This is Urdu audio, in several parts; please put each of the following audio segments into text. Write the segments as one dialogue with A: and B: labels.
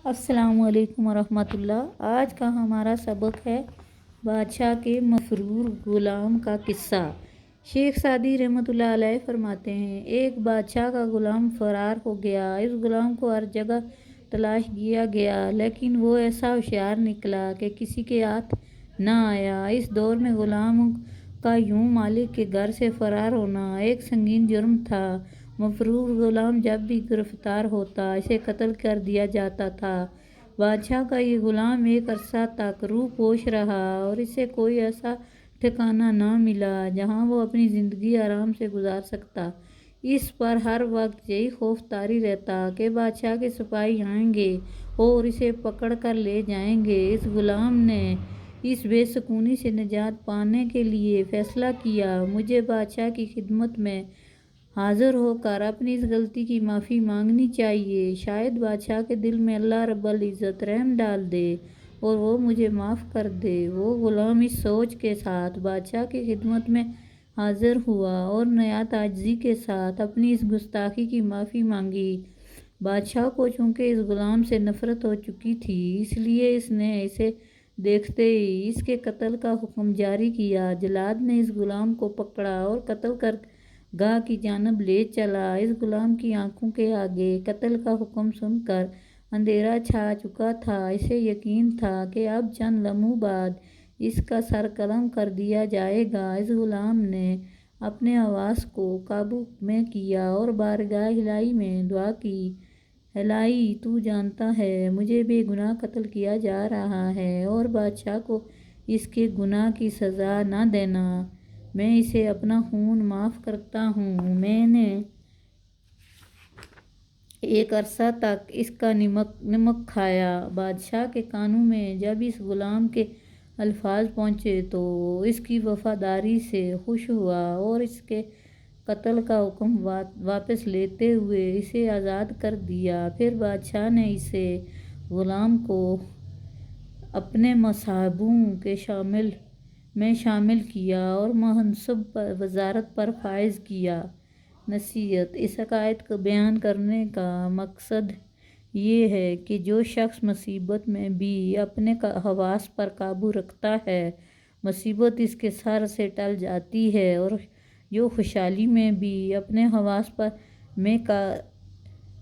A: السلام علیکم ورحمۃ اللہ۔ آج کا ہمارا سبق ہے بادشاہ کے مفرور غلام کا قصہ۔ شیخ سعدی رحمۃ اللہ علیہ فرماتے ہیں، ایک بادشاہ کا غلام فرار ہو گیا۔ اس غلام کو ہر جگہ تلاش کیا گیا لیکن وہ ایسا ہوشیار نکلا کہ کسی کے ہاتھ نہ آیا۔ اس دور میں غلام کا یوں مالک کے گھر سے فرار ہونا ایک سنگین جرم تھا۔ مفرور غلام جب بھی گرفتار ہوتا اسے قتل کر دیا جاتا تھا۔ بادشاہ کا یہ غلام ایک عرصہ تک روح پوش رہا اور اسے کوئی ایسا ٹھکانہ نہ ملا جہاں وہ اپنی زندگی آرام سے گزار سکتا۔ اس پر ہر وقت یہی خوف طاری رہتا کہ بادشاہ کے سپاہی آئیں گے اور اسے پکڑ کر لے جائیں گے۔ اس غلام نے اس بے سکونی سے نجات پانے کے لیے فیصلہ کیا، مجھے بادشاہ کی خدمت میں حاضر ہو کر اپنی اس غلطی کی معافی مانگنی چاہیے۔ شاید بادشاہ کے دل میں اللہ رب العزت رحم ڈال دے اور وہ مجھے معاف کر دے۔ وہ غلام اس سوچ کے ساتھ بادشاہ کی خدمت میں حاضر ہوا اور نہایت عاجزی کے ساتھ اپنی اس گستاخی کی معافی مانگی۔ بادشاہ کو چونکہ اس غلام سے نفرت ہو چکی تھی، اس لیے اس نے اسے دیکھتے ہی اس کے قتل کا حکم جاری کیا۔ جلاد نے اس غلام کو پکڑا اور قتل کر گاہ کی جانب لے چلا۔ اس غلام کی آنکھوں کے آگے قتل کا حکم سن کر اندھیرا چھا چکا تھا۔ اسے یقین تھا کہ اب چند لمحوں بعد اس کا سر قلم کر دیا جائے گا۔ اس غلام نے اپنے حواس کو قابو میں کیا اور بارگاہ الہی میں دعا کی، الہی تو جانتا ہے مجھے بے گناہ قتل کیا جا رہا ہے اور بادشاہ کو اس کے گناہ کی سزا نہ دینا۔ میں اسے اپنا خون معاف کرتا ہوں۔ میں نے ایک عرصہ تک اس کا نمک کھایا۔ بادشاہ کے کانوں میں جب اس غلام کے الفاظ پہنچے تو اس کی وفاداری سے خوش ہوا اور اس کے قتل کا حکم واپس لیتے ہوئے اسے آزاد کر دیا۔ پھر بادشاہ نے اسے غلام کو اپنے مصاحبوں میں شامل کیا اور منصب وزارت پر فائز کیا۔ نصیحت: اس حقیقت کو بیان کرنے کا مقصد یہ ہے کہ جو شخص مصیبت میں بھی اپنے حواس پر قابو رکھتا ہے، مصیبت اس کے سر سے ٹل جاتی ہے، اور جو خوشحالی میں بھی اپنے حواس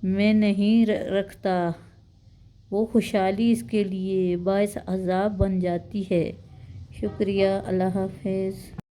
A: میں نہیں رکھتا، وہ خوشحالی اس کے لیے باعث عذاب بن جاتی ہے۔ شکریہ۔ اللہ حافظ۔